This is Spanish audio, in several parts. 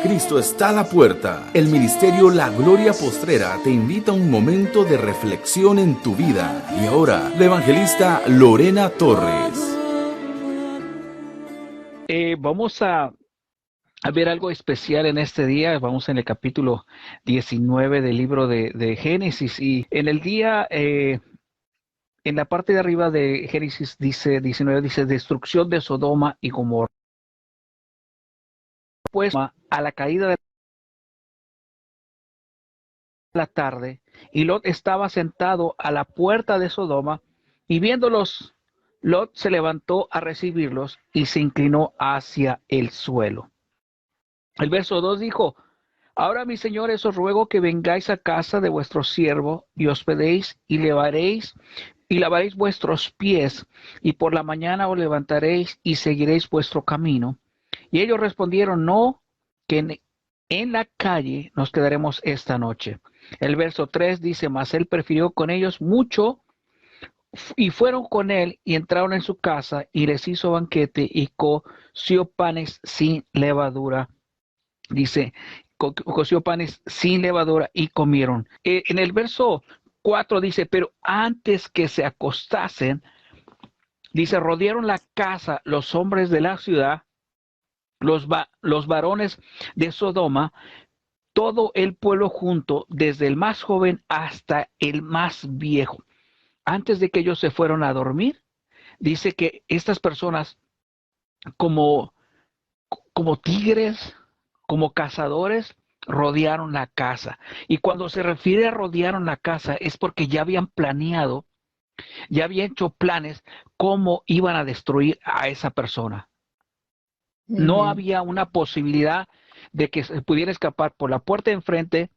Cristo está a la puerta. El ministerio La Gloria Postrera te invita a un momento de reflexión en tu vida. Y ahora, la evangelista Lorena Torres. Vamos a ver algo especial en este día. Vamos en el capítulo 19 del libro de Génesis. Y en el día, en la parte de arriba de Génesis dice 19, dice destrucción de Sodoma y Gomorra. Pues a la caída de la tarde, y Lot estaba sentado a la puerta de Sodoma, y viéndolos, Lot se levantó a recibirlos y se inclinó hacia el suelo. El verso 2 dijo: Ahora, mis señores, os ruego que vengáis a casa de vuestro siervo y hospedéis y lavaréis vuestros pies, y por la mañana os levantaréis y seguiréis vuestro camino. Y ellos respondieron: No, que en la calle nos quedaremos esta noche. El verso 3 dice: Mas él prefirió con ellos mucho, y fueron con él y entraron en su casa y les hizo banquete y coció panes sin levadura. Dice, coció panes sin levadura y comieron. En el verso 4 dice: Pero antes que se acostasen, dice, rodearon la casa los hombres de la ciudad, los varones de Sodoma, todo el pueblo junto, desde el más joven hasta el más viejo. Antes de que ellos se fueron a dormir, dice que estas personas, como, como tigres, como cazadores, rodearon la casa. Y cuando se refiere a rodearon la casa, es porque ya habían planeado, ya habían hecho planes cómo iban a destruir a esa persona. No había una posibilidad de que se pudiera escapar por la puerta de enfrente,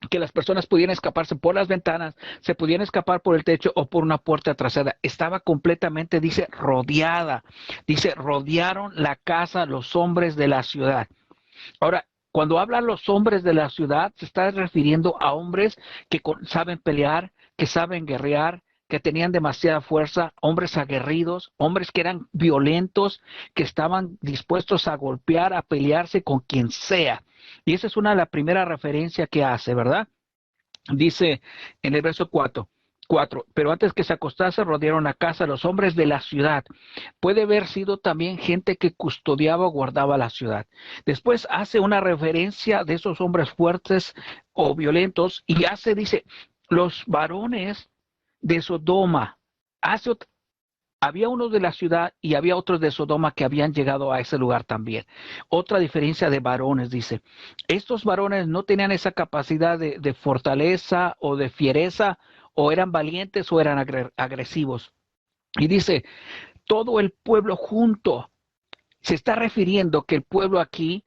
que las personas pudieran escaparse por las ventanas, se pudieran escapar por el techo o por una puerta trasera. Estaba completamente, dice, rodeada. Dice, rodearon la casa los hombres de la ciudad. Ahora, cuando hablan los hombres de la ciudad, se está refiriendo a hombres que saben pelear, que saben guerrear, que tenían demasiada fuerza, hombres aguerridos, hombres que eran violentos, que estaban dispuestos a golpear, a pelearse con quien sea. Y esa es una de las primeras referencias que hace, ¿verdad? Dice en el verso 4, pero antes que se acostase rodearon la casa los hombres de la ciudad. Puede haber sido también gente que custodiaba o guardaba la ciudad. Después hace una referencia de esos hombres fuertes o violentos y dice, los varones de Sodoma. Había unos de la ciudad y había otros de Sodoma que habían llegado a ese lugar también. Otra diferencia de varones, dice. Estos varones no tenían esa capacidad de fortaleza o de fiereza, o eran valientes o eran agresivos. Y dice, todo el pueblo junto. Se está refiriendo que el pueblo aquí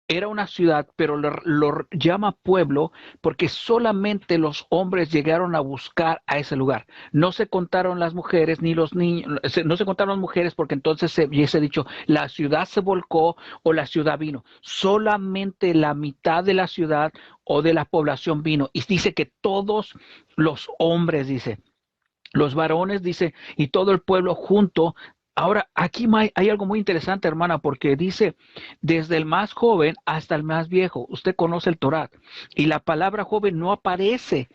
era una ciudad, pero lo llama pueblo porque solamente los hombres llegaron a buscar a ese lugar. No se contaron las mujeres ni los niños, no se contaron las mujeres porque entonces se hubiese dicho la ciudad se volcó o la ciudad vino. Solamente la mitad de la ciudad o de la población vino. Y dice que todos los hombres, dice, los varones, dice, y todo el pueblo junto. Ahora, aquí hay algo muy interesante, hermana, porque dice, desde el más joven hasta el más viejo. Usted conoce el Torá, y la palabra joven no aparece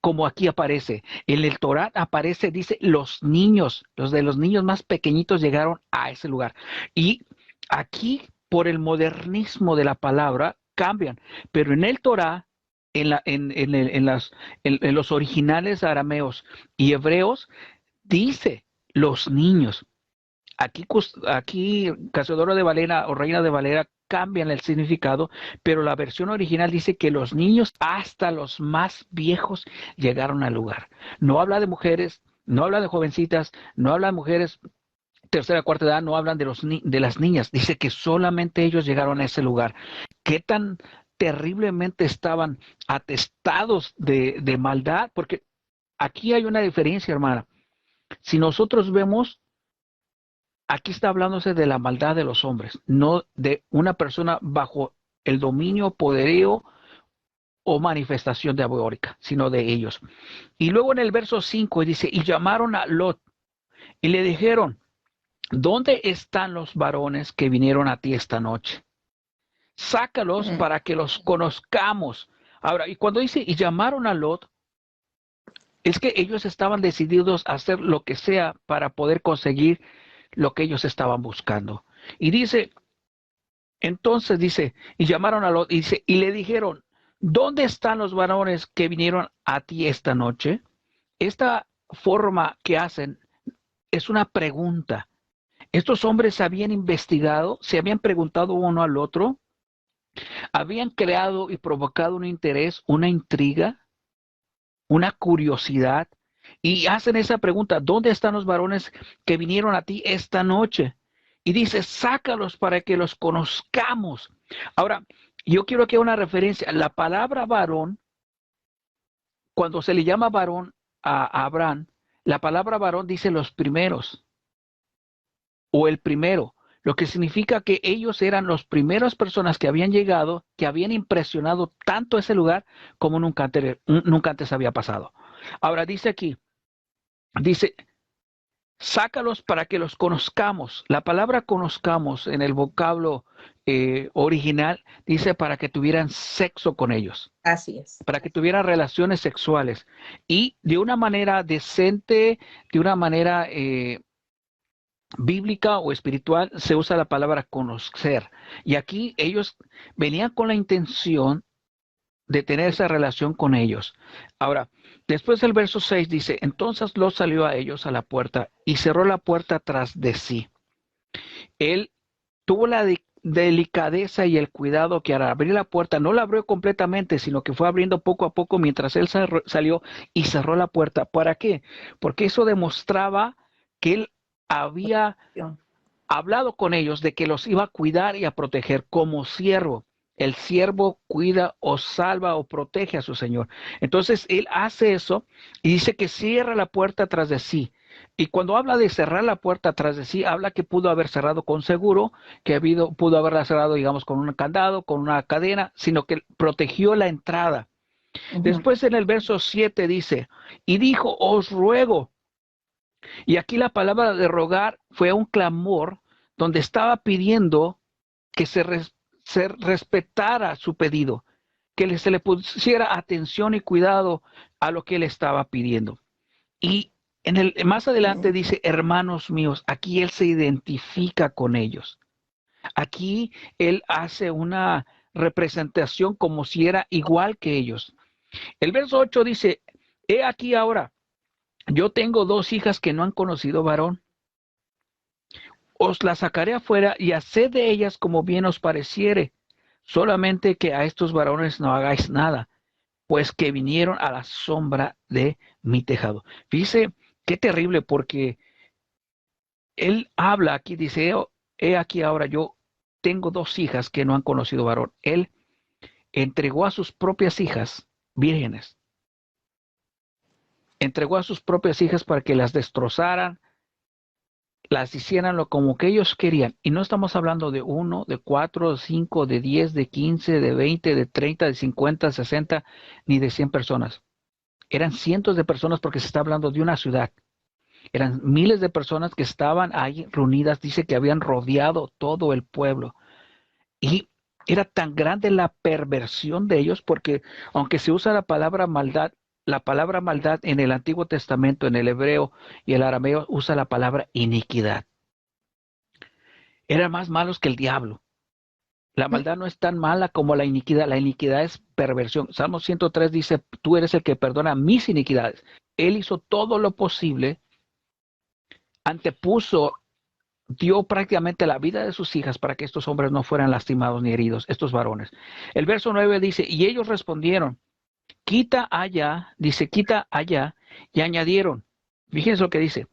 como aquí aparece. En el Torá aparece, dice, los niños, los de los niños más pequeñitos llegaron a ese lugar. Y aquí, por el modernismo de la palabra, cambian. Pero en el Torá, en los originales arameos y hebreos, dice los niños. Aquí Cazadora de Valera o Reina de Valera cambian el significado, pero la versión original dice que los niños hasta los más viejos llegaron al lugar. No habla de mujeres, no habla de jovencitas, no habla de mujeres tercera, cuarta edad, no hablan de las niñas. Dice que solamente ellos llegaron a ese lugar. ¿Qué tan terriblemente estaban atestados de maldad? Porque aquí hay una diferencia, hermana. Si nosotros vemos, aquí está hablándose de la maldad de los hombres, no de una persona bajo el dominio, poderío o manifestación diabólica, sino de ellos. Y luego en el verso 5 dice, y llamaron a Lot y le dijeron, ¿dónde están los varones que vinieron a ti esta noche? sácalos para que los conozcamos. Ahora, y cuando dice, y llamaron a Lot, es que ellos estaban decididos a hacer lo que sea para poder conseguir lo que ellos estaban buscando. Y dice, entonces dice, y llamaron a Lot, y dice, y le dijeron, ¿dónde están los varones que vinieron a ti esta noche? Esta forma que hacen es una pregunta. Estos hombres habían investigado, se habían preguntado uno al otro, habían creado y provocado un interés, una intriga, una curiosidad, y hacen esa pregunta, ¿dónde están los varones que vinieron a ti esta noche? Y dice, sácalos para que los conozcamos. Ahora, yo quiero que haga una referencia. La palabra varón, cuando se le llama varón a Abraham, la palabra varón dice los primeros o el primero, lo que significa que ellos eran las primeras personas que habían llegado, que habían impresionado tanto ese lugar como nunca antes había pasado. Ahora dice aquí, dice, sácalos para que los conozcamos. La palabra conozcamos en el vocablo original dice para que tuvieran sexo con ellos. Así es. Para que tuvieran relaciones sexuales. Y de una manera decente, de una manera bíblica o espiritual, se usa la palabra conocer. Y aquí ellos venían con la intención de tener esa relación con ellos. Ahora, después del verso 6 dice, entonces Lot salió a ellos a la puerta y cerró la puerta tras de sí. Él tuvo la delicadeza y el cuidado que al abrir la puerta, no la abrió completamente, sino que fue abriendo poco a poco mientras él salió y cerró la puerta. ¿Para qué? Porque eso demostraba que él había hablado con ellos de que los iba a cuidar y a proteger como siervo. El siervo cuida o salva o protege a su señor. Entonces él hace eso y dice que cierra la puerta tras de sí. Y cuando habla de cerrar la puerta tras de sí, habla que pudo haber cerrado con seguro, que pudo haberla cerrado, digamos, con un candado, con una cadena, sino que protegió la entrada. Después en el verso 7 dice, y dijo, os ruego. Y aquí la palabra de rogar fue un clamor donde estaba pidiendo que se respetara su pedido, que se le pusiera atención y cuidado a lo que él estaba pidiendo. Y más adelante dice, hermanos míos, aquí él se identifica con ellos. Aquí él hace una representación como si era igual que ellos. El verso 8 dice, he aquí ahora, yo tengo 2 hijas que no han conocido varón. Os las sacaré afuera y haced de ellas como bien os pareciere. Solamente que a estos varones no hagáis nada, pues que vinieron a la sombra de mi tejado. Fíjese qué terrible, porque él habla aquí, dice, he aquí ahora yo tengo 2 hijas que no han conocido varón. Él entregó a sus propias hijas vírgenes. Entregó a sus propias hijas para que las destrozaran, las hicieran lo como que ellos querían. Y no estamos hablando de 1, de 4, de 5, de 10, de 15, de 20, de 30, de 50, 60, ni de 100 personas. Eran cientos de personas porque se está hablando de una ciudad. Eran miles de personas que estaban ahí reunidas. Dice que habían rodeado todo el pueblo. Y era tan grande la perversión de ellos porque aunque se usa la palabra maldad en el Antiguo Testamento, en el hebreo y el arameo, usa la palabra iniquidad. Eran más malos que el diablo. La maldad no es tan mala como la iniquidad. La iniquidad es perversión. Salmo 103 dice, tú eres el que perdona mis iniquidades. Él hizo todo lo posible, dio prácticamente la vida de sus hijas para que estos hombres no fueran lastimados ni heridos, estos varones. El verso 9 dice, y ellos respondieron, quita allá, y añadieron, fíjense lo que dice,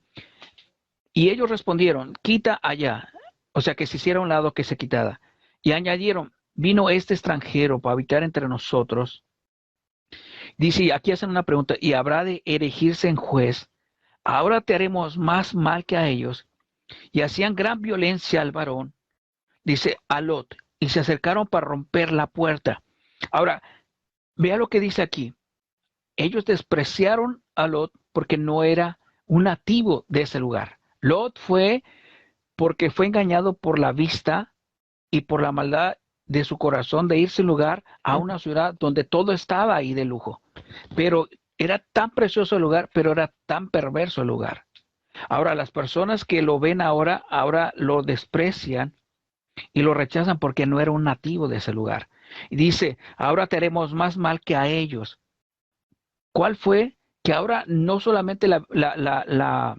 y ellos respondieron, quita allá, o sea que se hiciera a un lado, que se quitara, y añadieron, vino este extranjero para habitar entre nosotros. Dice, aquí hacen una pregunta, y habrá de erigirse en juez, ahora te haremos más mal que a ellos, y hacían gran violencia al varón, dice a Lot, y se acercaron para romper la puerta. Ahora, vea lo que dice aquí. Ellos despreciaron a Lot porque no era un nativo de ese lugar. Lot fue porque fue engañado por la vista y por la maldad de su corazón de irse a un lugar, a una ciudad donde todo estaba ahí de lujo. Pero era tan precioso el lugar, pero era tan perverso el lugar. Ahora, las personas que lo ven ahora lo desprecian y lo rechazan porque no era un nativo de ese lugar. Y dice, ahora te haremos más mal que a ellos. ¿Cuál fue? Que ahora no solamente la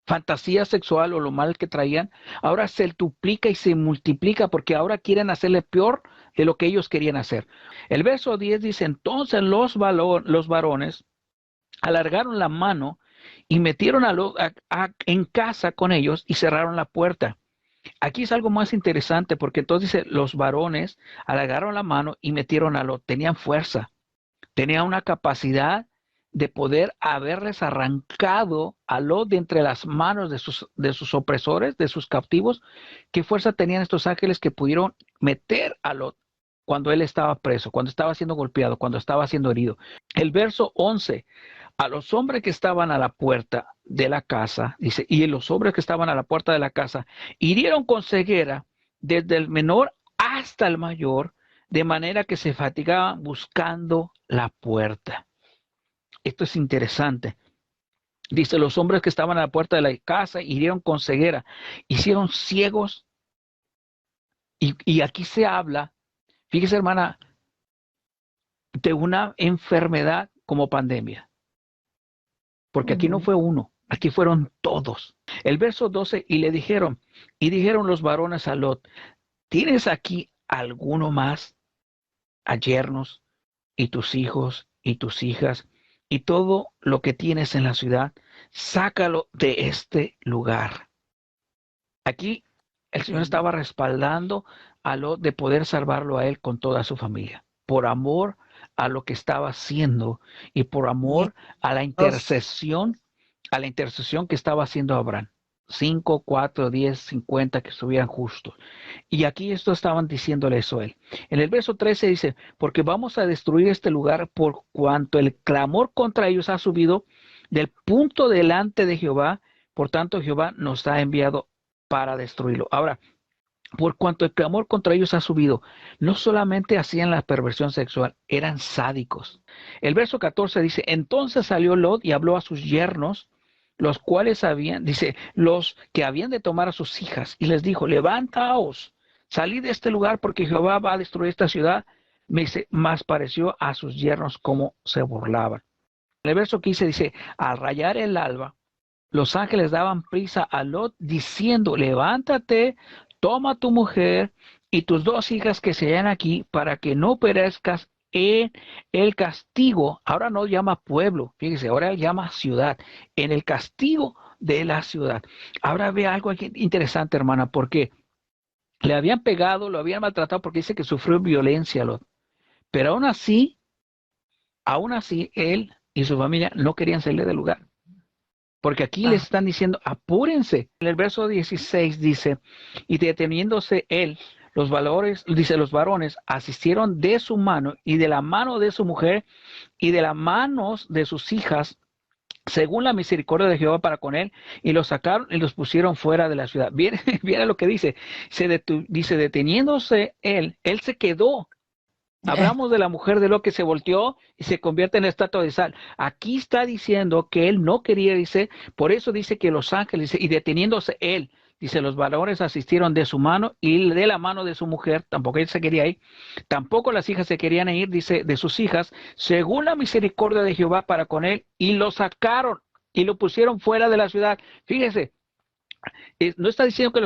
fantasía sexual o lo mal que traían, ahora se duplica y se multiplica porque ahora quieren hacerle peor de lo que ellos querían hacer. El verso 10 dice, entonces los varones alargaron la mano y metieron en casa con ellos y cerraron la puerta. Aquí es algo más interesante porque entonces dice, los varones alargaron la mano y metieron a Lot, tenían fuerza, tenían una capacidad de poder haberles arrancado a Lot de entre las manos de sus opresores, de sus cautivos. ¿Qué fuerza tenían estos ángeles que pudieron meter a Lot cuando él estaba preso, cuando estaba siendo golpeado, cuando estaba siendo herido? El verso 11, a los hombres que estaban a la puerta de la casa, dice, y los hombres que estaban a la puerta de la casa hirieron con ceguera desde el menor hasta el mayor, de manera que se fatigaban buscando la puerta. Esto es interesante. Dice, los hombres que estaban a la puerta de la casa hirieron con ceguera, hicieron ciegos. Y aquí se habla, fíjese hermana, de una enfermedad como pandemia. Porque aquí no fue uno, aquí fueron todos. El verso 12, y dijeron los varones a Lot, ¿tienes aquí alguno más a yernos y tus hijos y tus hijas y todo lo que tienes en la ciudad? Sácalo de este lugar. Aquí el Señor estaba respaldando a Lot de poder salvarlo a él con toda su familia, por amor a lo que estaba haciendo y por amor a la intercesión que estaba haciendo Abraham. 5, 4, 10, 50 que estuvieran justos. Y aquí esto estaban diciéndole eso a él. En el verso 13 dice, porque vamos a destruir este lugar por cuanto el clamor contra ellos ha subido del punto delante de Jehová, por tanto Jehová nos ha enviado para destruirlo. Ahora, por cuanto el clamor contra ellos ha subido, no solamente hacían la perversión sexual, eran sádicos. El verso 14 dice, entonces salió Lot y habló a sus yernos, los cuales los que habían de tomar a sus hijas, y les dijo, levantaos, salid de este lugar porque Jehová va a destruir esta ciudad. Más pareció a sus yernos como se burlaban. En el verso 15 dice, al rayar el alba, los ángeles daban prisa a Lot diciendo, levántate, toma tu mujer y tus 2 hijas que se hallan aquí para que no perezcas en el castigo. Ahora no llama pueblo, fíjese, ahora llama ciudad, en el castigo de la ciudad. Ahora ve algo aquí interesante, hermana, porque le habían pegado, lo habían maltratado porque dice que sufrió violencia, Lot. Pero aún así, él y su familia no querían salir del lugar. Porque aquí les están diciendo, apúrense. En el verso 16 dice, y deteniéndose él, los varones asistieron de su mano y de la mano de su mujer y de las manos de sus hijas, según la misericordia de Jehová para con él, y los sacaron y los pusieron fuera de la ciudad. Viene lo que dice, dice, deteniéndose él se quedó. Hablamos de la mujer de Lot que se volteó y se convierte en estatua de sal. Aquí está diciendo que él no quería, dice, por eso dice que los ángeles, y deteniéndose él, dice, los varones asistieron de su mano y de la mano de su mujer, tampoco él se quería ir, tampoco las hijas se querían ir, dice, de sus hijas, según la misericordia de Jehová para con él, y lo sacaron y lo pusieron fuera de la ciudad. Fíjese, no está diciendo que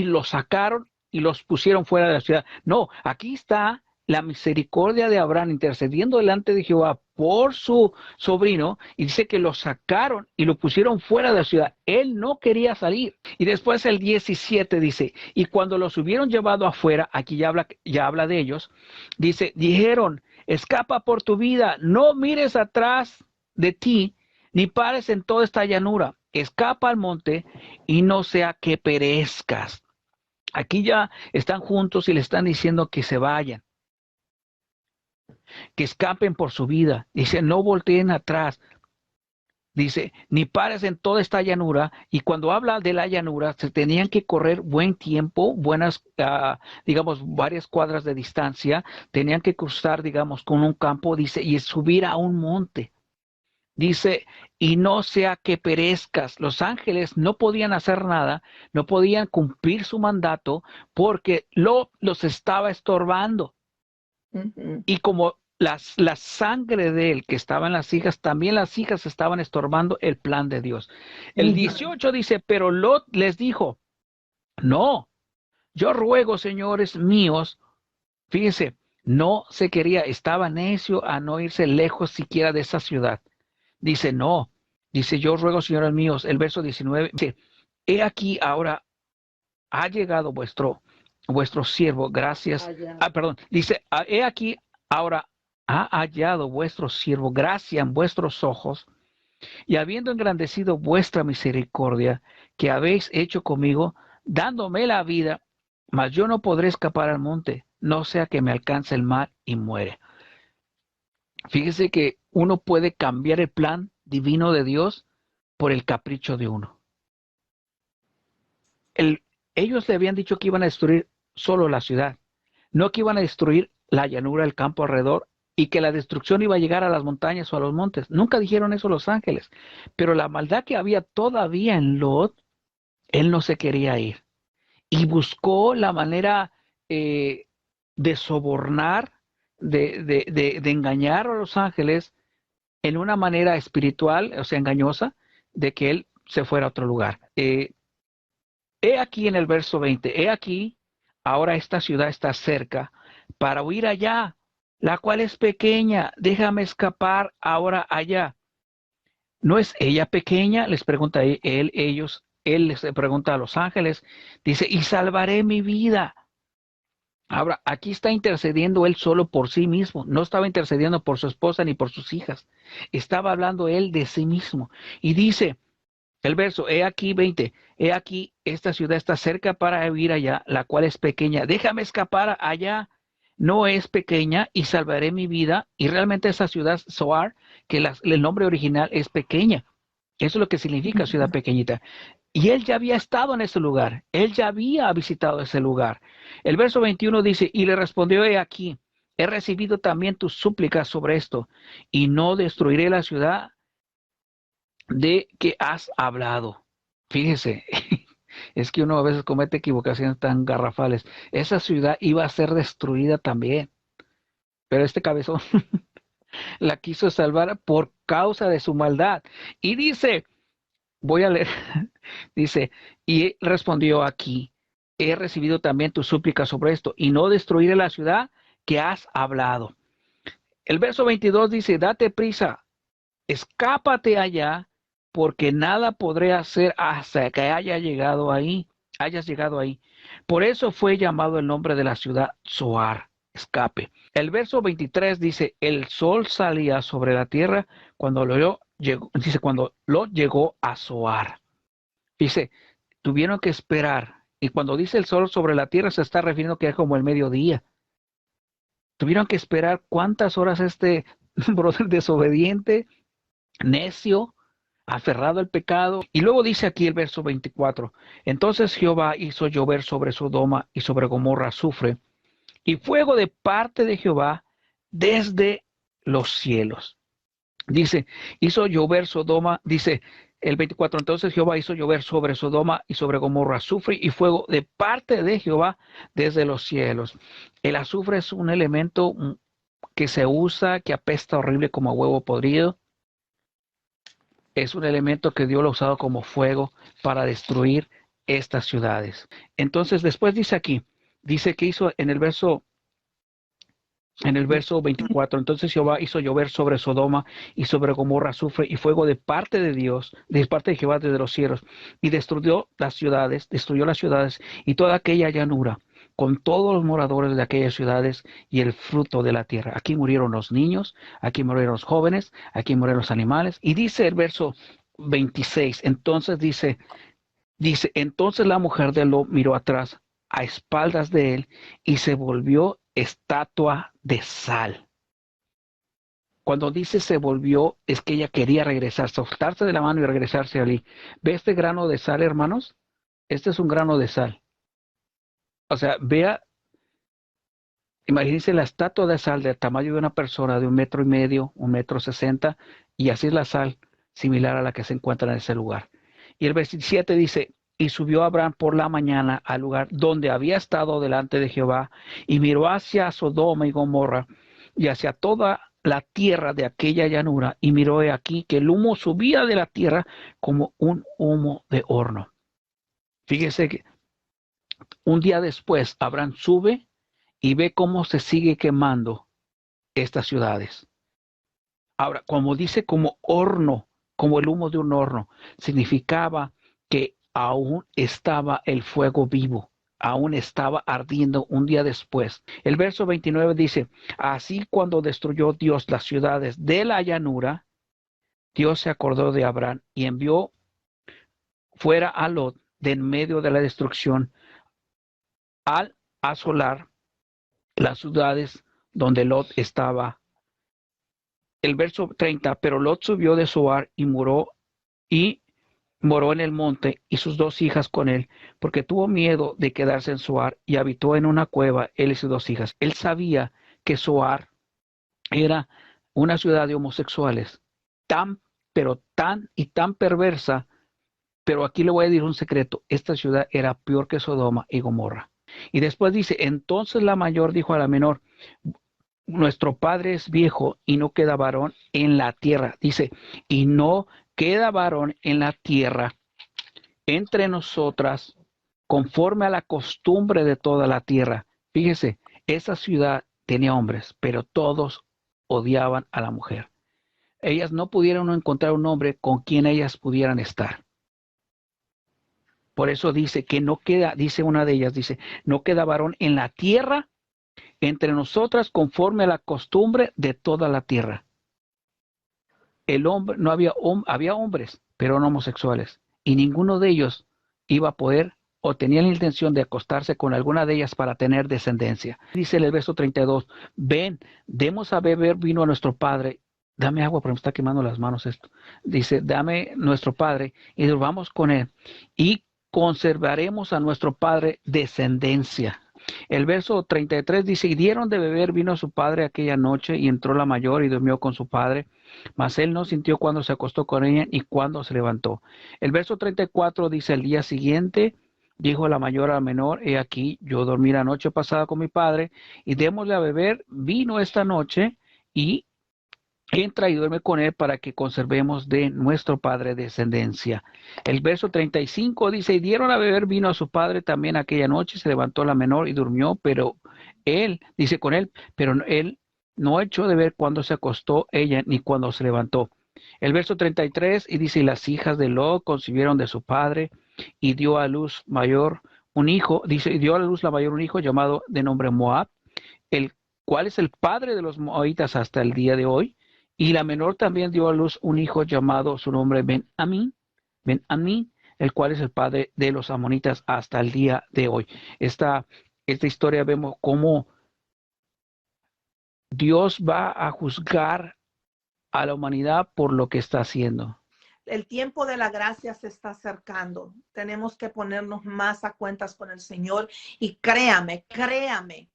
lo sacaron y los pusieron fuera de la ciudad. No, aquí está la misericordia de Abraham intercediendo delante de Jehová por su sobrino, y dice que lo sacaron y lo pusieron fuera de la ciudad. Él no quería salir. Y después el 17 dice, y cuando los hubieron llevado afuera, aquí ya habla de ellos, dice, dijeron, escapa por tu vida, no mires atrás de ti, ni pares en toda esta llanura, escapa al monte y no sea que perezcas. Aquí ya están juntos y le están diciendo que se vayan, que escapen por su vida. Dice, no volteen atrás. Dice, ni pares en toda esta llanura. Y cuando habla de la llanura, se tenían que correr buen tiempo, digamos, varias cuadras de distancia. Tenían que cruzar, digamos, con un campo, dice, y subir a un monte. Dice, y no sea que perezcas. Los ángeles no podían hacer nada, no podían cumplir su mandato porque los estaba estorbando. Y como la sangre de él que estaba en las hijas, también las hijas estaban estorbando el plan de Dios. El 18 dice, pero Lot les dijo, no, yo ruego, señores míos, fíjense, no se quería, estaba necio a no irse lejos siquiera de esa ciudad. Dice, no, dice, yo ruego, señores míos, el verso 19, dice, he aquí ahora ha llegado vuestro siervo, gracias. Perdón, dice, he aquí ahora ha hallado vuestro siervo gracia en vuestros ojos, y habiendo engrandecido vuestra misericordia que habéis hecho conmigo, dándome la vida, mas yo no podré escapar al monte, no sea que me alcance el mal y muere. Fíjese que uno puede cambiar el plan divino de Dios por el capricho de uno. Ellos le habían dicho que iban a destruir solo la ciudad, no que iban a destruir la llanura, el campo alrededor, y que la destrucción iba a llegar a las montañas o a los montes. Nunca dijeron eso los ángeles, pero la maldad que había todavía en Lot, él no se quería ir. Y buscó la manera de sobornar, de engañar a los ángeles en una manera espiritual, o sea, engañosa, de que él se fuera a otro lugar. He aquí en el verso 20, he aquí, ahora esta ciudad está cerca para huir allá, la cual es pequeña, déjame escapar ahora allá. ¿No es ella pequeña? Les pregunta él les pregunta a los ángeles, dice, y salvaré mi vida. Ahora, aquí está intercediendo él solo por sí mismo, no estaba intercediendo por su esposa ni por sus hijas, estaba hablando él de sí mismo. Y dice, el verso, he aquí 20, he aquí esta ciudad está cerca para huir allá, la cual es pequeña, déjame escapar allá, no es pequeña y salvaré mi vida. Y realmente esa ciudad, Zoar, que el nombre original es pequeña, eso es lo que significa ciudad pequeñita. Y él ya había estado en ese lugar, él ya había visitado ese lugar. El verso 21 dice, y le respondió, he aquí, he recibido también tus súplicas sobre esto, y no destruiré la ciudad de que has hablado. Fíjese, es que uno a veces comete equivocaciones tan garrafales. Esa ciudad iba a ser destruida también, pero este cabezón la quiso salvar por causa de su maldad. Y dice, voy a leer, dice, y respondió aquí, he recibido también tu súplica sobre esto, y no destruiré la ciudad que has hablado. El verso 22 dice, date prisa, escápate allá, porque nada podré hacer hasta que hayas llegado ahí. Por eso fue llamado el nombre de la ciudad Zoar, escape. El verso 23 dice, el sol salía sobre la tierra cuando Lot llegó a Zoar. Dice, tuvieron que esperar. Y cuando dice el sol sobre la tierra se está refiriendo que es como el mediodía. Tuvieron que esperar cuántas horas este brother desobediente, necio, aferrado al pecado. Y luego dice aquí el verso 24, entonces Jehová hizo llover sobre Sodoma y sobre Gomorra azufre y fuego de parte de Jehová desde los cielos. Dice, hizo llover Sodoma, dice el 24, entonces Jehová hizo llover sobre Sodoma y sobre Gomorra azufre y fuego de parte de Jehová desde los cielos. El azufre es un elemento que se usa, que apesta horrible como a huevo podrido. Es un elemento que Dios lo ha usado como fuego para destruir estas ciudades. Entonces, después dice aquí, dice que hizo en el verso 24, entonces Jehová hizo llover sobre Sodoma y sobre Gomorra azufre y fuego de parte de Dios, de parte de Jehová desde los cielos, y destruyó las ciudades y toda aquella llanura, con todos los moradores de aquellas ciudades y el fruto de la tierra. Aquí murieron los niños, aquí murieron los jóvenes, aquí murieron los animales. Y dice el verso 26, entonces dice, entonces la mujer de Lot miró atrás a espaldas de él y se volvió estatua de sal. Cuando dice se volvió, es que ella quería regresar, soltarse de la mano y regresarse allí. ¿Ve este grano de sal, hermanos? Este es un grano de sal. O sea, vea, imagínense la estatua de sal del tamaño de una persona de 1,5 metros, 1,60 m, y así es la sal, similar a la que se encuentra en ese lugar. Y el versículo 7 dice, y subió Abraham por la mañana al lugar donde había estado delante de Jehová, y miró hacia Sodoma y Gomorra, y hacia toda la tierra de aquella llanura, y miró aquí que el humo subía de la tierra como un humo de horno. Fíjese que un día después Abraham sube y ve cómo se sigue quemando estas ciudades. Ahora, como dice, como horno, como el humo de un horno, significaba que aún estaba el fuego vivo, aún estaba ardiendo un día después. El verso 29 dice, así cuando destruyó Dios las ciudades de la llanura, Dios se acordó de Abraham y envió fuera a Lot de en medio de la destrucción al asolar las ciudades donde Lot estaba. El verso 30, pero Lot subió de Zoar y moró en el monte y sus 2 hijas con él, porque tuvo miedo de quedarse en Zoar y habitó en una cueva, él y sus 2 hijas. Él sabía que Zoar era una ciudad de homosexuales, pero tan y tan perversa, pero aquí le voy a decir un secreto, esta ciudad era peor que Sodoma y Gomorra. Y después dice, entonces la mayor dijo a la menor, nuestro padre es viejo y no queda varón en la tierra. Dice, y no queda varón en la tierra entre nosotras conforme a la costumbre de toda la tierra. Fíjese, esa ciudad tenía hombres, pero todos odiaban a la mujer. Ellas no pudieron encontrar un hombre con quien ellas pudieran estar. Por eso dice que no queda, dice una de ellas, dice, no queda varón en la tierra entre nosotras conforme a la costumbre de toda la tierra. El hombre, no había, había hombres, pero no homosexuales, y ninguno de ellos iba a poder o tenía la intención de acostarse con alguna de ellas para tener descendencia. Dice el verso 32, ven, demos a beber vino a nuestro padre. Dame agua porque me está quemando las manos esto. Dice, dame nuestro padre y vamos con él y conservaremos a nuestro padre descendencia. El verso 33 dice, y dieron de beber vino a su padre aquella noche, y entró la mayor y durmió con su padre, mas él no sintió cuando se acostó con ella y cuando se levantó. El verso 34 dice, el día siguiente dijo la mayor a la menor, he aquí, yo dormí la noche pasada con mi padre, y démosle a beber vino esta noche, y entra y duerme con él para que conservemos de nuestro padre descendencia. El verso 35 dice, y dieron a beber vino a su padre también aquella noche, se levantó la menor y durmió, pero él, dice con él, pero él no echó de ver cuando se acostó ella ni cuando se levantó. El verso 33 y dice, y las hijas de Lot concibieron de su padre y dio a luz mayor un hijo, dice, y dio a la luz la mayor un hijo llamado de nombre Moab, el cual es el padre de los moabitas hasta el día de hoy. Y la menor también dio a luz un hijo llamado su nombre Ben-Amí, el cual es el padre de los amonitas hasta el día de hoy. Esta historia vemos cómo Dios va a juzgar a la humanidad por lo que está haciendo. El tiempo de la gracia se está acercando. Tenemos que ponernos más a cuentas con el Señor y créame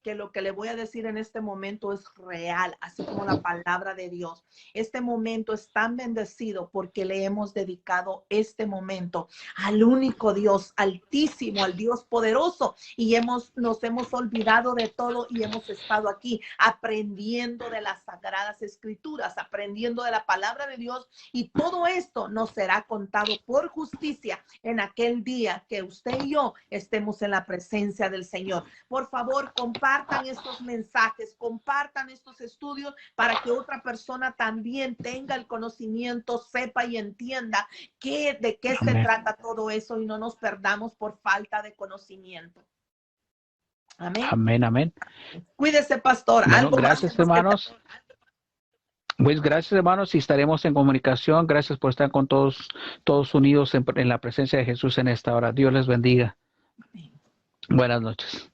que lo que le voy a decir en este momento es real, así como la palabra de Dios. Este momento es tan bendecido porque le hemos dedicado este momento al único Dios altísimo, al Dios poderoso, y nos hemos olvidado de todo y hemos estado aquí aprendiendo de las sagradas escrituras, aprendiendo de la palabra de Dios, y todo esto nos será contado por justicia en aquel día que usted y yo estemos en la presencia del Señor. Por favor, compartan estos mensajes, compartan estos estudios para que otra persona también tenga el conocimiento, sepa y entienda de qué se trata todo eso y no nos perdamos por falta de conocimiento. Amén. Amén, amén. Cuídese, pastor. Bueno, gracias, hermanos. Pues gracias, hermanos, y estaremos en comunicación. Gracias por estar con todos unidos en la presencia de Jesús en esta hora. Dios les bendiga. Buenas noches.